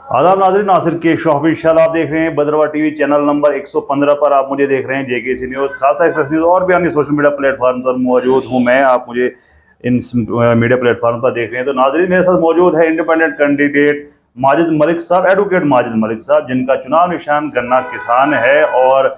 आदाब नाज़रीन, नासिर के शौहबी शाल आप देख रहे हैं बदरवा टीवी चैनल नंबर 115 पर। आप मुझे देख रहे हैं JKC news, Khalsa express news और भी अन्य सोशल मीडिया प्लेटफॉर्म पर मौजूद हूं मैं। आप मुझे इन मीडिया प्लेटफॉर्म पर देख रहे हैं। तो नाज़रीन, मेरे साथ मौजूद है इंडिपेंडेंट कैंडिडेट माजिद मलिक साहब, एडवोकेट माजिद मलिक साहब, जिनका चुनाव निशान गन्ना किसान है और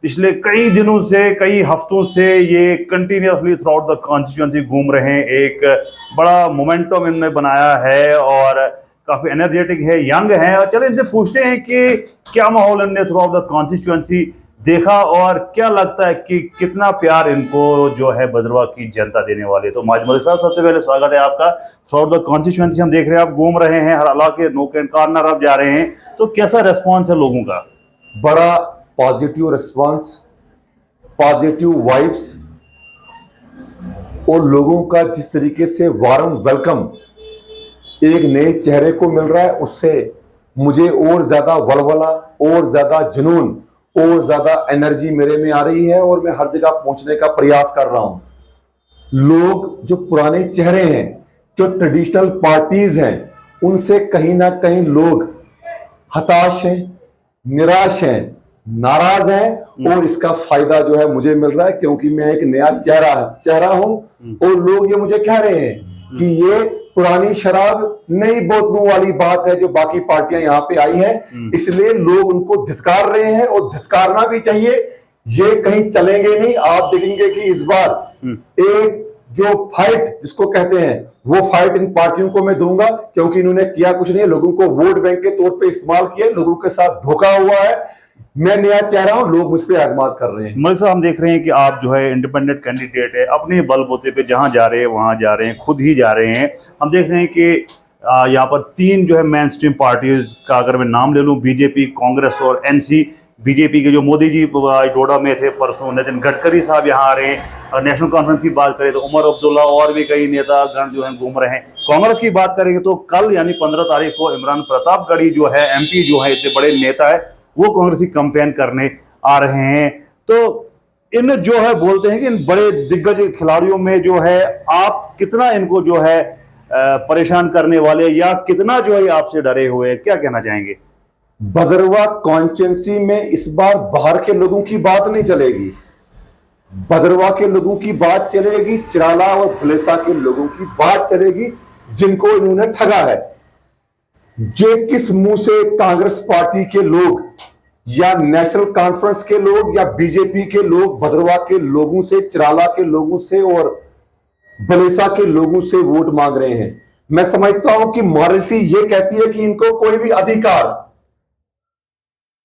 पिछले कई दिनों से, कई हफ्तों से ये continuously through out the constituency घूम रहे हैं। एक बड़ा मोमेंटम इनने बनाया है और काफी एनर्जेटिक है, यंग है। और चले इनसे पूछते हैं कि क्या माहौल इनने थ्रू आउट द कॉन्स्टिट्यूंसी देखा और क्या लगता है कि कितना प्यार इनको जो है बदरवा की जनता देने वाली है। तो माजिद मलिक साहब, सबसे पहले स्वागत है आपका। थ्रू आउट द कॉन्स्टिट्यूंसी हम देख रहे हैं, आप घूम रहे हैं, हर इलाके नोक एंड कॉर्नर आप जा रहे हैं, तो कैसा रेस्पॉन्स है लोगों का? बड़ा पॉजिटिव रिस्पांस, पॉजिटिव वाइब्स और लोगों का जिस तरीके से वार्म वेलकम एक नए चेहरे को मिल रहा है, उससे मुझे और ज्यादा वलवला, और ज्यादा जुनून, और ज्यादा एनर्जी मेरे में आ रही है और मैं हर जगह पहुंचने का प्रयास कर रहा हूं। लोग जो पुराने चेहरे हैं, जो ट्रेडिशनल पार्टीज हैं, उनसे कहीं ना कहीं लोग हताश हैं, निराश हैं, नाराज हैं और इसका फायदा जो है मुझे मिल रहा है, क्योंकि मैं एक नया चेहरा हूं और लोग ये मुझे कह रहे हैं कि ये पुरानी शराब नई बोतलों वाली बात है जो बाकी पार्टियां यहां पे आई हैं, इसलिए लोग उनको धिक्कार रहे हैं और धिक्कारना भी चाहिए। ये कहीं चलेंगे नहीं। आप देखेंगे कि इस बार एक जो फाइट जिसको कहते हैं, वो फाइट इन पार्टियों को मैं दूंगा, क्योंकि इन्होंने किया कुछ नहीं, लोगों को वोट बैंक के तौर पे इस्तेमाल किया, लोगों के साथ धोखा हुआ है। मैं नया चेहरा हूं, लोग मुझ पर एतमाद कर रहे हैं। मलिक साहब, हम देख रहे हैं कि आप जो है इंडिपेंडेंट कैंडिडेट है, अपने बलबूते पे जहां जा रहे हैं वहां जा रहे हैं, खुद ही जा रहे हैं। हम देख रहे हैं कि यहाँ पर तीन जो है मेन स्ट्रीम पार्टीज का अगर मैं नाम ले लूं, बीजेपी, कांग्रेस और एनसी। बीजेपी के जो मोदी जी डोडा में थे परसों, नितिन गडकरी साहब यहाँ आ रहे हैं। और नेशनल कॉन्फ्रेंस की बात करें तो उमर अब्दुल्ला और भी कई नेतागण जो हैं घूम रहे हैं। कांग्रेस की बात करेंगे तो कल यानी 15 तारीख को इमरान प्रतापगढ़ी जो है एमपी जो है, इतने बड़े नेता है, वो कांग्रेसी कैंपेन करने आ रहे हैं। तो इन जो है बोलते हैं कि इन बड़े दिग्गज खिलाड़ियों में जो है आप कितना इनको जो है परेशान करने वाले या कितना जो है आपसे डरे हुए हैं, क्या कहना चाहेंगे? भदरवा कॉन्स्टिट्यूंसी में इस बार बाहर के लोगों की बात नहीं चलेगी, भदरवा के लोगों की बात चलेगी, चिराला और भलेसा के लोगों की बात चलेगी, जिनको इन्होंने ठगा है। जो किस मुंह से कांग्रेस पार्टी के लोग या नेशनल कॉन्फ्रेंस के लोग या बीजेपी के लोग भदरवा के लोगों से, चिराला के लोगों से और भलेसा के लोगों से वोट मांग रहे हैं। मैं समझता हूं कि मॉरलिटी ये कहती है कि इनको कोई भी अधिकार,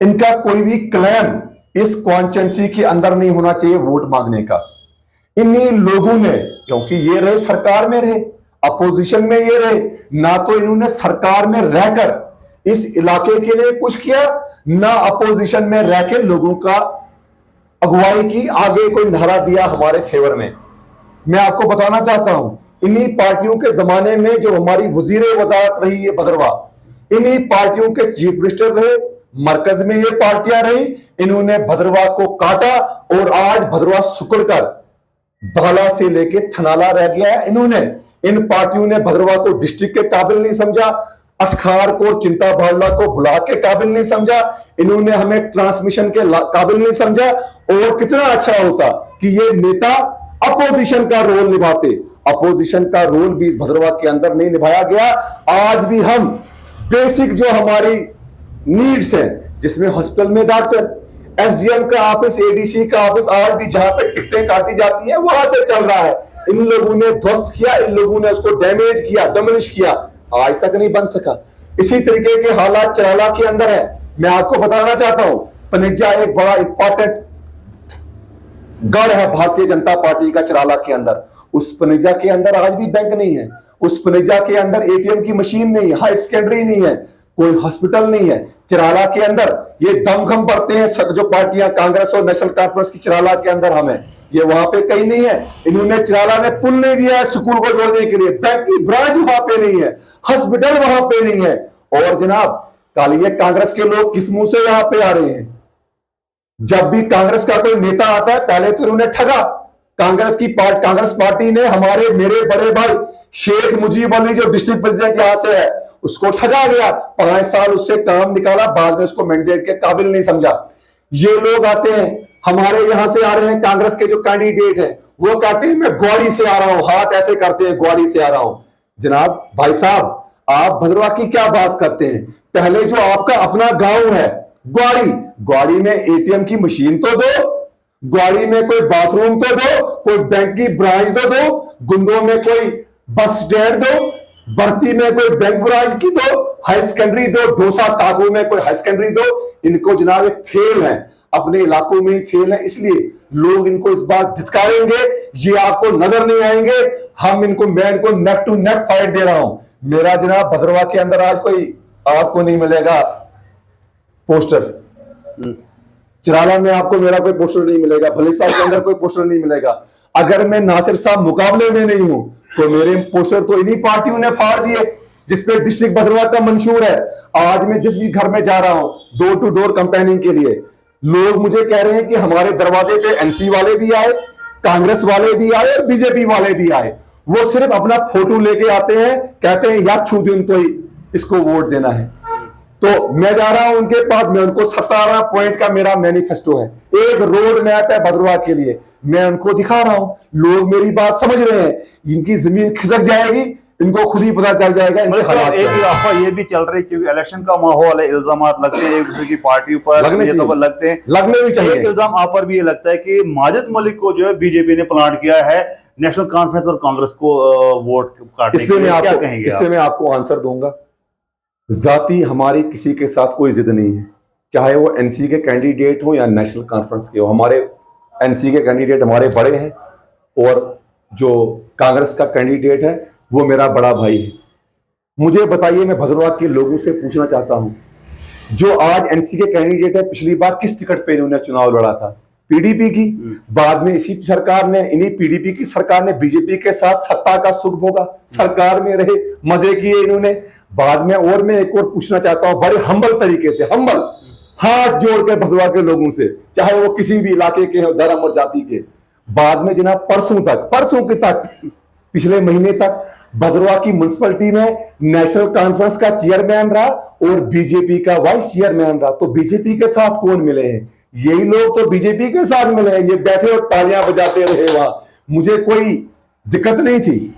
इनका कोई भी क्लेम इस कॉन्स्टिट्यूंसी के अंदर नहीं होना चाहिए वोट मांगने का। इन्हीं लोगों ने, क्योंकि ये रहे सरकार में रहे, अपोजिशन में ये रहे, ना तो इन्होंने सरकार में रहकर इस इलाके के लिए कुछ किया, ना अपोजिशन में रह के लोगों का अगुवाई की, आगे कोई नारा दिया हमारे फेवर में। मैं आपको बताना चाहता हूं, इन्हीं पार्टियों के जमाने में जो हमारी वजीरे वजारत रही है बदरवा, इन्हीं पार्टियों के चीफ मिनिस्टर रहे, मरकज में ये पार्टियां रही, इन्होंने भदरवा को काटा और आज भदरवा सुकड़कर बाला से लेके थनाला रह गया है। इन पार्टियों ने भदरवा को डिस्ट्रिक्ट के काबिल नहीं समझा, अखखार को, चिंता भावला को ब्लॉक के काबिल नहीं समझा, इन्होंने हमें ट्रांसमिशन के काबिल नहीं समझा। और कितना अच्छा होता कि ये नेता अपोजिशन का रोल निभाते, अपोजिशन का रोल भी इस भदरवा के अंदर नहीं निभाया गया। आज भी हम बेसिक जो हमारी नीड्स हैं, जिसमें हॉस्पिटल में डॉक्टर, एसडीएम का ऑफिस, एडीसी का ऑफिस, आज भी जहां पे टिकटें काटी जाती हैं वहां से चल रहा है। इन लोगों ने ध्वस्त किया, इन लोगों ने उसको डैमेज किया, डमिनिश किया, आज तक नहीं बन सका। इसी तरीके के हालात चिराला के अंदर है। मैं आपको बताना चाहता हूं, पनेजा एक बड़ा इंपॉर्टेंट गढ़ है भारतीय जनता पार्टी का चिराला के अंदर। उस पनेजा के अंदर आज भी बैंक नहीं है, उस पनेजा के अंदर एटीएम की मशीन नहीं है, हाई सेकेंडरी नहीं है, कोई हॉस्पिटल नहीं है। चिराला के अंदर ये दमखम पड़ते हैं जो पार्टियां कांग्रेस और नेशनल कॉन्फ्रेंस की, चिराला के अंदर हमें ये वहां पे कहीं नहीं है। इन्होंने चिराला में पुल नहीं दिया है स्कूल को जोड़ने के लिए, बैंक की ब्रांच वहां पे नहीं है, हॉस्पिटल वहां पे नहीं है। और जनाब, कालिए कांग्रेस के लोग किस मुंह से यहां पे आ रहे हैं? जब भी कांग्रेस का कोई नेता आता है, पहले तो इन्होंने ठगा। कांग्रेस पार्टी ने मेरे बड़े भाई शेख मुजीब अली जो डिस्ट्रिक्ट प्रेसिडेंट यहां से है, उसको ठगा गया, 5 साल उससे काम निकाला, बाद में उसको मैंडेट के काबिल नहीं समझा। ये लोग आते हैं, हमारे यहां से आ रहे हैं कांग्रेस के जो कैंडिडेट हैं, वो कहते हैं मैं ग्वाड़ी से आ रहा हूं, हाथ ऐसे करते हैं ग्वाड़ी से आ रहा हूं। जनाब भाई साहब, आप भद्रवाह की क्या बात करते हैं? पहले जो आपका अपना गांव है ग्वाड़ी में एटीएम की मशीन तो दो, ग्वाड़ी में कोई बाथरूम तो दो, कोई बैंक की ब्रांच तो दो, गुंदों में कोई बस स्टैंड दो, भर्ती में कोई बैंक ब्रांच की दो, हाई सेकेंडरी दो, डोसा टाकू में कोई हाई सेकेंडरी दो। इनको जनाब फेल है, अपने इलाकों में ही फेल है, इसलिए लोग इनको इस बार धिक्कारेंगे। ये आपको नजर नहीं आएंगे, हम इनको, मैं इनको नेक टू नेक फाइट दे रहा हूं। मेरा जनाब भद्रवाह के अंदर आज कोई आपको नहीं मिलेगा पोस्टर, चिराला में आपको मेरा कोई पोस्टर नहीं मिलेगा, भले साहब के अंदर कोई पोस्टर नहीं मिलेगा। अगर मैं नासिर साहब मुकाबले में नहीं हूं तो मेरे पोस्टर तो इन्हीं पार्टियों ने फाड़ दिए जिसपे डिस्ट्रिक्ट भद्रवाह का मंशूर है। आज मैं जिस भी घर में जा रहा हूं डोर टू डोर कैंपेनिंग के लिए, लोग मुझे कह रहे हैं कि हमारे दरवाजे पे एनसी वाले भी आए, कांग्रेस वाले भी आए और बीजेपी वाले भी आए। वो सिर्फ अपना फोटो लेके आते हैं, कहते हैं या छू दिन तो ही इसको वोट देना है। तो मैं जा रहा हूं उनके पास, मैं उनको 17 पॉइंट का मेरा मैनिफेस्टो है, एक रोड मैप है भद्रवाह के लिए, मैं उनको दिखा रहा हूं। लोग मेरी बात समझ रहे हैं, इनकी जमीन खिसक जाएगी, इनको खुद ही पता चल जाएगा। एक अफवाह ये भी चल रही है क्योंकि इलेक्शन का माहौल है, इल्जाम लगते हैं एक दूसरे की पार्टी पर, लगते हैं, लगने भी चाहिए। एक इल्जाम आप पर भी ये लगता है कि माजिद मलिक को जो है बीजेपी ने प्लांट किया है नेशनल कॉन्फ्रेंस और कांग्रेस को वोट काटने के लिए, क्या कहेंगे? इसलिए मैं आपको आंसर दूंगा, जाती हमारी किसी के साथ कोई जिद नहीं है, चाहे वो एनसी के कैंडिडेट हो या नेशनल कॉन्फ्रेंस के हो। हमारे एनसी के कैंडिडेट हमारे बड़े हैं और जो कांग्रेस का कैंडिडेट है वो मेरा बड़ा भाई है। मुझे बताइए, मैं भद्रवाह के लोगों से पूछना चाहता हूं, जो आज एनसी के कैंडिडेट है, पिछली बार किस टिकट पे इन्होंने चुनाव लड़ा था? पीडीपी की। बाद में इसी सरकार ने, इन्हीं पीडीपी की सरकार ने बीजेपी के साथ सत्ता का सुख भोगा, सरकार में रहे, मजे किए इन्होंने बाद में। और मैं एक और पूछना चाहता हूं बड़े हम्बल तरीके से, हम्बल हाथ जोड़ के भद्रवाह के लोगों से, चाहे वो किसी भी इलाके के हो, धर्म और जाति के, बाद में जनाब परसों के तक पिछले महीने तक भद्रवाह की म्युनिसिपैलिटी में नेशनल कॉन्फ्रेंस का चेयरमैन रहा और बीजेपी का वाइस चेयरमैन रहा। तो बीजेपी के साथ कौन मिले हैं? यही लोग तो बीजेपी के साथ मिले हैं। ये बैठे और तालियां बजाते रहे वहां। मुझे कोई दिक्कत नहीं थी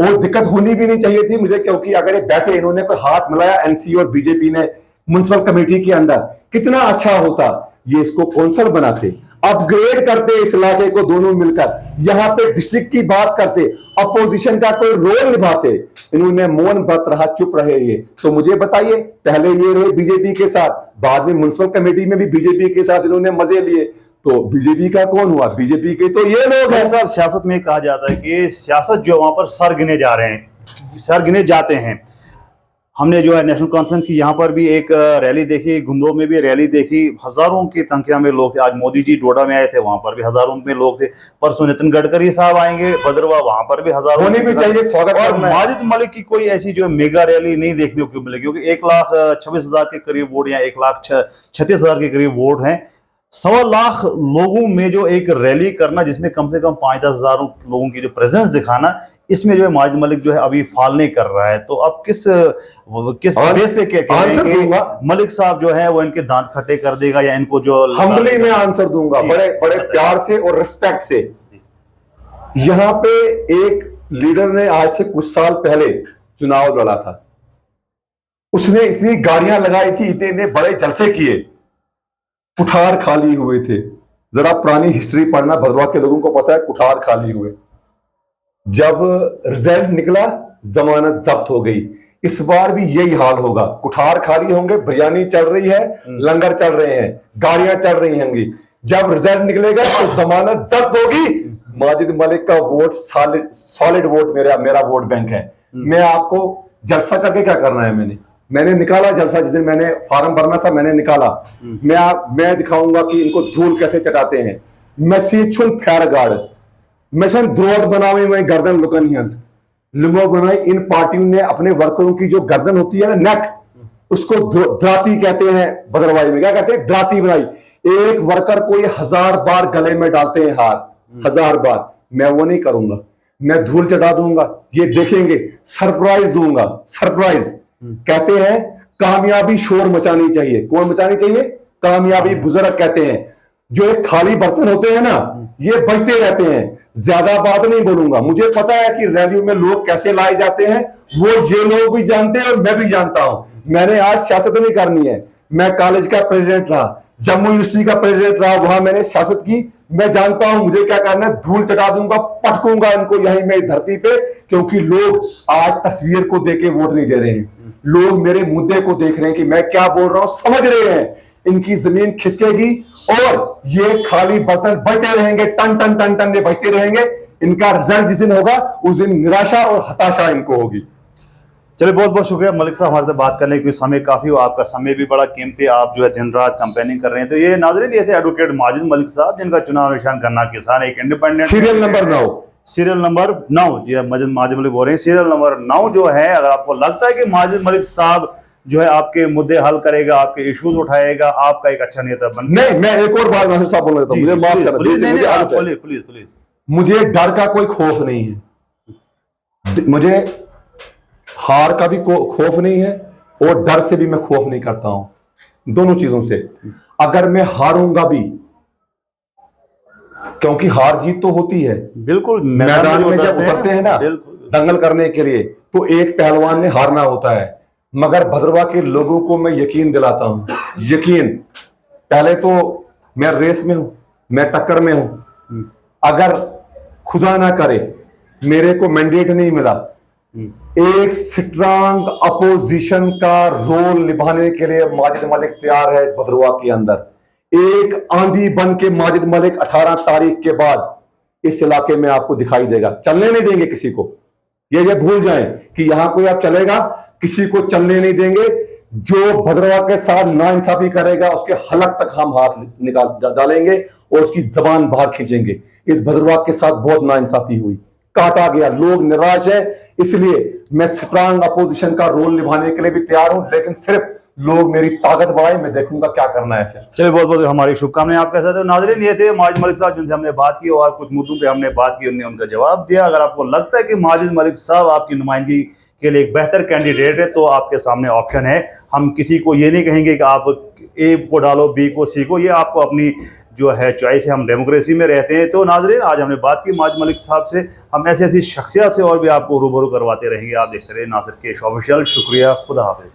और दिक्कत होनी भी नहीं चाहिए थी मुझे, क्योंकि अगर ये बैठे, इन्होंने कोई हाथ मिलाया एनसी और बीजेपी ने म्युनिसिपल कमेटी के अंदर, कितना अच्छा होता। ये इसको कौंसल बनाते, अपग्रेड करते इस इलाके को, दोनों मिलकर यहां पे डिस्ट्रिक्ट की बात करते, अपोजिशन का कोई रोल निभाते। इन्होंने मौन व्रत रहा, चुप रहे ये। तो मुझे बताइए, पहले ये रहे बीजेपी के साथ, बाद में म्युनिसिपल कमेटी में भी बीजेपी के साथ इन्होंने मजे लिए। तो बीजेपी का कौन हुआ? बीजेपी के तो ये लोग हैं। साहब, सियासत में कहा जाता है कि सियासत जो वहां पर सर गिने जा रहे हैं, सर गिने जाते हैं। हमने जो है नेशनल कॉन्फ्रेंस की यहाँ पर भी एक रैली देखी, गुंदों में भी रैली देखी, हजारों की संख्या में लोग थे। आज मोदी जी डोडा में आए थे, वहां पर भी हजारों में लोग थे। परसों नितिन गडकरी साहब आएंगे भद्रवाह, वहां पर भी हजारों होनी भी चाहिए, स्वागत। और माजिद मलिक की कोई ऐसी जो मेगा रैली नहीं देखने को मिलेगी, क्योंकि 1,26,000 के करीब वोट या 1,36,000 के करीब वोट हैं। 1.25 लाख लोगों में जो एक रैली करना, जिसमें कम से कम 5-10 हजार लोगों की जो प्रेजेंस दिखाना, इसमें जो है माजिद मलिक जो है अभी फाल नहीं कर रहा है। तो अब किस बेस पे क्या कहेंगे? मलिक साहब जो है वो इनके दांत खट्टे कर देगा या इनको जो हम्बली में आंसर दूंगा, बड़े बड़े प्यार से और रिस्पेक्ट से। यहां पे एक लीडर ने आज से कुछ साल पहले चुनाव लड़ा था, उसने इतनी गाड़ियां लगाई थी, इतने बड़े जलसे किए, कुठार खाली हुए थे। जरा पुरानी हिस्ट्री पढ़ना, भद्रवाह के लोगों को पता है कुठार खाली हुए। जब रिजल्ट निकला, जमानत जब्त हो गई। इस बार भी यही हाल होगा, कुठार खाली होंगे, बिरयानी चल रही है, लंगर चल रहे हैं, गाड़ियां चल रही होंगी। जब रिजल्ट निकलेगा तो जमानत जब्त होगी। माजिद मलिक का वोट सॉलिड वोट मेरा वोट बैंक है। मैं आपको जलसा करके क्या करना है? मैंने निकाला जलसा, जिस दिन मैंने फॉर्म भरना था मैंने निकाला। मैं दिखाऊंगा कि इनको धूल कैसे चटाते हैं। मैं सीछुन फैरगाड़ मिशन द्रोध बनावे में गर्दन लुकनियंस लिमो बनाई। इन पार्टियों ने अपने वर्करों की जो गर्दन होती है ना, नेक, उसको द्राती कहते हैं भद्रवाही में। क्या कहते हैं? द्राती बनाई। एक वर्कर को ये 1000 बार गले में डालते हैं हाथ, 1000 बार। मैं वो नहीं करूंगा, मैं धूल चटा दूंगा। ये देखेंगे, सरप्राइज दूंगा, सरप्राइज। कहते हैं कामयाबी शोर मचानी चाहिए। कौन मचानी चाहिए? कामयाबी। बुजुर्ग कहते हैं जो एक खाली बर्तन होते हैं ना, ये बजते रहते हैं। ज्यादा बात नहीं बोलूंगा, मुझे पता है कि रैली में लोग कैसे लाए जाते हैं, वो ये लोग भी जानते हैं और मैं भी जानता हूं। मैंने आज सियासत नहीं करनी है, मैं कॉलेज का प्रेसिडेंट रहा, जम्मू यूनिवर्सिटी का प्रेसिडेंट रहा, वहां मैंने सियासत की। मैं जानता हूं मुझे क्या करना है, धूल चटा दूंगा, पटकूंगा इनको यहीं मैं धरती पे, क्योंकि लोग आज तस्वीर को देके वोट नहीं दे रहे हैं। लोग मेरे मुद्दे को देख रहे हैं कि मैं क्या बोल रहा हूं, समझ रहे हैं। इनकी जमीन खिसकेगी और ये खाली बर्तन बजते रहेंगे, टन टन टन टन ये बजते रहेंगे। इनका रिजल्ट जिस दिन होगा उस दिन निराशा और हताशा इनको होगी। चलिए, बहुत बहुत शुक्रिया मलिक साहब हमारे साथ बात करने के समय काफ़ी हो, आपका समय भी बड़ा कीमती, आप जो है दिन रात कैंपेनिंग कर रहे हैं। तो ये नाज़रीन, ये थे एडवोकेट माजिद मलिक साहब, जिनका चुनाव निशान गन्ना किसान, एक independent serial number 9। Serial number 9 जी, माजिद मलिक बोल रहे हैं। सीरियल नंबर 9 जो है, अगर आपको लगता है कि माजिद मलिक साहब जो है आपके मुद्दे हल करेगा, आपके इश्यूज उठाएगा, आपका एक अच्छा नेता बन। नहीं, मैं एक और बात नासिर साहब बोल रहा था, मुझे माफ करना, प्लीज प्लीज। मुझे डर का कोई खौफ नहीं है, मुझे हार का भी खौफ नहीं है और डर से भी मैं खौफ नहीं करता हूं, दोनों चीजों से। अगर मैं हारूंगा भी, क्योंकि हार जीत तो होती है, बिल्कुल मैदान में जब उतरते हैं ना दंगल करने के लिए, तो एक पहलवान ने हारना होता है। मगर भद्रवाह के लोगों को मैं यकीन दिलाता हूं, यकीन, पहले तो मैं रेस में हूं, मैं टक्कर में हूं। अगर खुदा ना करे मेरे को मैंडेट नहीं मिला, एक स्ट्रांग अपोजिशन का रोल निभाने के लिए माजिद मलिक तैयार है इस भद्रवाह के अंदर। एक आंधी बन के माजिद मलिक 18 तारीख के बाद इस इलाके में आपको दिखाई देगा। चलने नहीं देंगे किसी को, ये भूल जाएं कि यहां कोई आप चलेगा, किसी को चलने नहीं देंगे। जो भद्रवाह के साथ नाइंसाफी करेगा उसके हलक तक हम हाथ निकाल डालेंगे और उसकी जबान बाहर खींचेंगे। इस भद्रवाह के साथ बहुत नाइंसाफी हुई, काटा गया, लोग निराश है, इसलिए मैं स्ट्रांग अपोजिशन का रोल निभाने के लिए भी तैयार हूं, लेकिन सिर्फ लोग मेरी ताकत बढ़ाए, मैं देखूंगा क्या करना है फिर। चलिए, बहुत बहुत हमारी शुभकामनाएं आपके साथ। नाज़रीन, ये थे माजिद मलिक साहब, जिनसे हमने बात की और कुछ मुद्दों पे हमने बात की, उन्होंने उनका जवाब दिया। अगर आपको लगता है कि माजिद मलिक साहब आपकी नुमाइंदगी के लिए एक बेहतर कैंडिडेट है, तो आपके सामने ऑप्शन है। हम किसी को ये नहीं कहेंगे कि आप ए को डालो, बी को, सी को, ये आपको अपनी जो है चॉइस है। हम डेमोक्रेसी में रहते हैं। तो नाज़रीन, आज हमने बात की माजिद मलिक साहब से। हम ऐसी ऐसी शख्सियत से और भी आपको रूबरू करवाते रहेंगे। आप देखते रहे नासिर केश ऑफिशियल। शुक्रिया, खुदा हाफिज़।